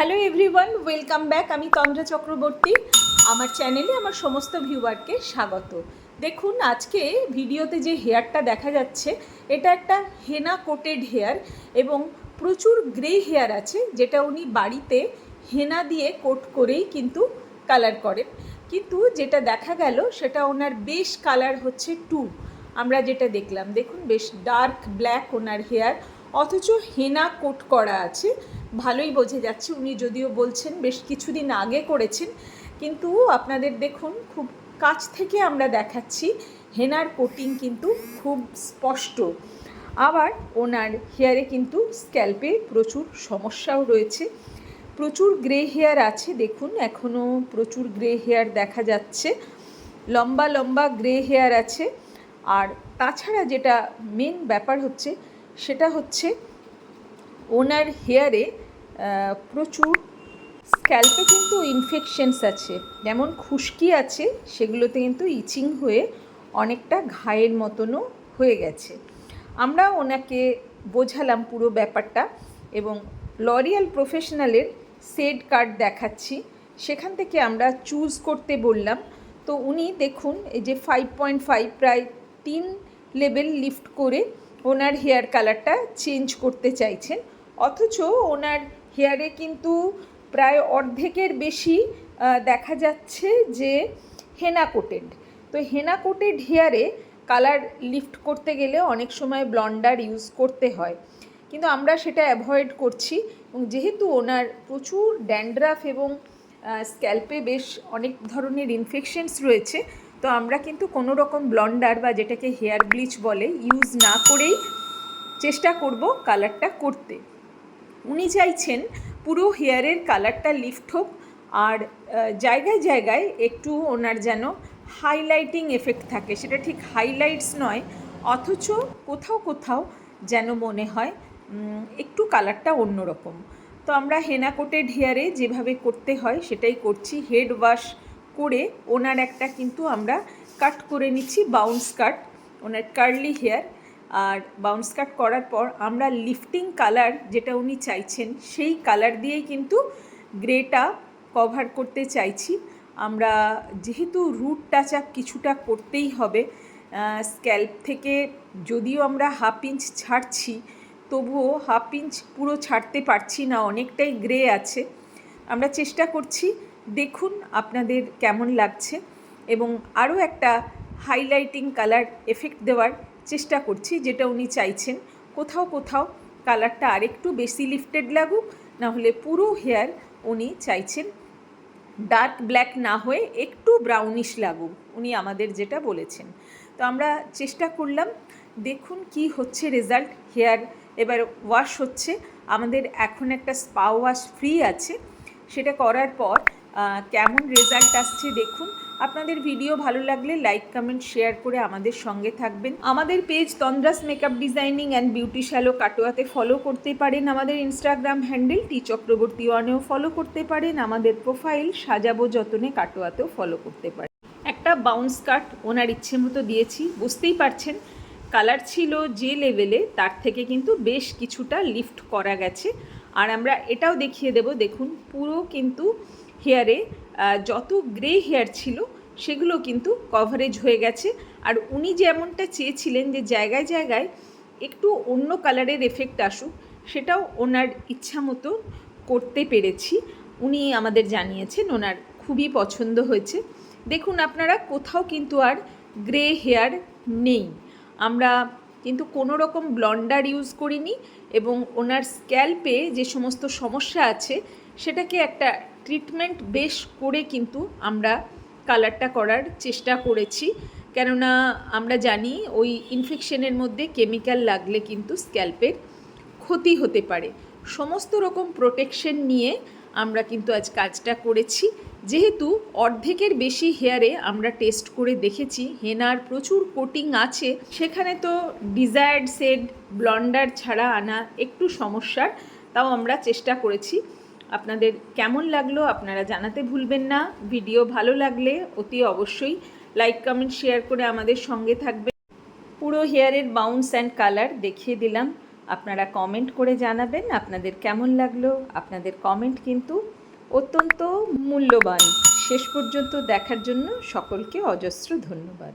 Hello everyone, welcome back. আমি তন্দ্রা চক্রবর্তী। আমার চ্যানেলে আমার সমস্ত ভিউয়ারকে স্বাগত। দেখুন, আজকে ভিডিওতে যে হেয়ারটা দেখা যাচ্ছে এটা একটা হেনা কোটেড হেয়ার এবং প্রচুর গ্রে হেয়ার আছে, যেটা উনি বাড়িতে হেনা দিয়ে কোট করেই কিন্তু কালার করেন। কিন্তু যেটা দেখা গেল সেটা ওনার বেশ কালার হচ্ছে আমরা যেটা দেখলাম, দেখুন বেশ ডার্ক ব্ল্যাক ওনার হেয়ার, অথচ হেনা কোট করা আছে। ভালোই বোঝা যাচ্ছে, উনি যদিও বলছেন বেশ কিছুদিন আগে করেছেন, কিন্তু আপনাদের দেখুন খুব কাছ থেকে আমরা দেখাচ্ছি হেনার কোটিং কিন্তু খুব স্পষ্ট। আবার ওনার হেয়ারে কিন্তু স্ক্যাল্পে প্রচুর সমস্যাও রয়েছে, প্রচুর গ্রে হেয়ার আছে। দেখুন এখনও প্রচুর গ্রে হেয়ার দেখা যাচ্ছে, লম্বা লম্বা গ্রে হেয়ার আছে। আর তাছাড়া যেটা মেন ব্যাপার হচ্ছে সেটা হচ্ছে ওনার হেয়ারে প্রচুর স্ক্যাল্পে কিন্তু ইনফেকশনস আছে, যেমন খুশকি আছে, সেগুলোতে কিন্তু ইচিং হয়ে অনেকটা ঘায়ের মতনও হয়ে গেছে। আমরা ওনাকে বোঝালাম পুরো ব্যাপারটা এবং লরিয়াল প্রফেশনালের শেড কার্ড দেখাচ্ছি, সেখান থেকে আমরা চুজ করতে বললাম। তো উনি দেখুন এই যে 5.5 প্রায় 3 লেভেল লিফট করে ওনার হেয়ার কালারটা চেঞ্জ করতে চাইছেন, অথচ ওনার হেয়ারে কিন্তু প্রায় অর্ধেকের বেশি দেখা যাচ্ছে যে হেনা কোটেড। তো হেনা কোটেড হেয়ারে কালার লিফট করতে গেলে অনেক সময় ব্লন্ডার ইউজ করতে হয়, কিন্তু আমরা সেটা অ্যাভয়েড করছি। এবং যেহেতু ওনার প্রচুর ড্যান্ড্রাফ এবং স্ক্যাল্পে বেশ অনেক ধরনের ইনফেকশনস রয়েছে, তো আমরা কিন্তু কোনো রকম ব্লন্ডার বা যেটাকে হেয়ার ব্লিচ বলে ইউজ না করেই চেষ্টা করব কালারটা করতে। উনি চাইছেন পুরো হেয়ারের কালারটা লিফট হোক, আর জায়গায় জায়গায় একটু ওনার যেন হাইলাইটিং এফেক্ট থাকে, সেটা ঠিক হাইলাইটস নয়, অথচ কোথাও কোথাও যেন মনে হয় একটু কালারটা অন্যরকম। তো আমরা হেনা কোটেড হেয়ারে যেভাবে করতে হয় সেটাই করছি। হেড ওয়াশ করে ওনার একটা কিন্তু আমরা কাট করে নিচ্ছি, বাউন্স কাট, ওনার কার্লি হেয়ার। আর বাউন্স কাট করার পর আমরা লিফটিং কালার যেটা উনি চাইছেন সেই কালার দিয়েই কিন্তু গ্রেটা কভার করতে চাইছি আমরা। যেহেতু রুট টাচ আপ কিছুটা করতেই হবে, স্ক্যাল্প থেকে যদিও আমরা হাফ ইঞ্চ ছাড়ছি, তবুও হাফ ইঞ্চ পুরো ছাড়তে পারছি না, অনেকটাই গ্রে আছে। আমরা চেষ্টা করছি, দেখুন আপনাদের কেমন লাগছে, এবং আরও একটা হাইলাইটিং কালার এফেক্ট দেওয়ার চেষ্টা করছি যেটা উনি চাইছেন। কোথাও কোথাও কালারটা আরেকটু বেশি লিফটেড লাগুক, নাহলে পুরো হেয়ার উনি চাইছেন ডার্ক ব্ল্যাক না হয়ে একটু ব্রাউনিশ লাগুক, উনি আমাদের যেটা বলেছেন। তো আমরা চেষ্টা করলাম, দেখুন কি হচ্ছে রেজাল্ট। হেয়ার এবার ওয়াশ হচ্ছে, আমাদের এখন একটা স্পা ওয়াশ ফ্রি আছে, সেটা করার পর কেমন রেজাল্ট আসছে দেখুন। আপনাদের ভিডিও ভালো লাগলে লাইক কমেন্ট শেয়ার করে আমাদের সঙ্গে থাকবেন। আমাদের page Tandra's makeup designing and beauty salon কাটোয়াতে ফলো করতে পারেন, আমাদের ইনস্টাগ্রাম হ্যান্ডেল টি চক্রবর্তী ওয়ানেও ফলো করতে পারেন, আমাদের প্রোফাইল সাজাবো যতনে কাটোয়াতেও ফলো করতে পারেন। একটা বাউন্স কাট ওনার ইচ্ছে মতো দিয়েছি, বুঝতেই পারছেন কালার ছিল যে লেভেলে তার থেকে কিন্তু বেশ কিছুটা লিফট করা গেছে। আর আমরা এটাও দেখিয়ে দেব, দেখুন পুরো কিন্তু হেয়ারে যত গ্রে হেয়ার ছিল সেগুলো কিন্তু কভারেজ হয়ে গেছে। আর উনি যেমনটা চেয়েছিলেন যে জায়গায় জায়গায় একটু অন্য কালারের এফেক্ট আসুক, সেটাও ওনার ইচ্ছা মতো করতে পেরেছি। উনি আমাদের জানিয়েছেন ওনার খুবই পছন্দ হয়েছে। দেখুন আপনারা, কোথাও কিন্তু আর গ্রে হেয়ার নেই, আমরা কিন্তু কোনো রকম ব্লন্ডার ইউজ করিনি, এবং ওনার স্ক্যাল্পে যে সমস্ত সমস্যা আছে সেটাকে একটা ট্রিটমেন্ট বেশ করে কিন্তু আমরা কালারটা করার চেষ্টা করেছি। কেননা আমরা জানি ওই ইনফেকশনের মধ্যে কেমিক্যাল লাগলে কিন্তু স্ক্যাল্পের ক্ষতি হতে পারে। সমস্ত রকম প্রোটেকশন নিয়ে আমরা কিন্তু আজ কাজটা করেছি। যেহেতু অর্ধেকের বেশি হেয়ারে আমরা টেস্ট করে দেখেছি হেনার প্রচুর কোটিং আছে, সেখানে তো ডিজায়ার্ড শেড ব্লন্ডার ছাড়া আনা একটু সমস্যার, তাও আমরা চেষ্টা করেছি। আপনাদের কেমন লাগলো আপনারা জানাতে ভুলবেন না। ভিডিও ভালো লাগলে অতি অবশ্যই লাইক কমেন্ট শেয়ার করে আমাদের সঙ্গে থাকবেন। পুরো হেয়ারের বাউন্স অ্যান্ড কালার দেখিয়ে দিলাম। আপনারা কমেন্ট করে জানাবেন আপনাদের কেমন লাগলো। আপনাদের কমেন্ট কিন্তু অত্যন্ত মূল্যবান। শেষ পর্যন্ত দেখার জন্য সকলকে অজস্র ধন্যবাদ।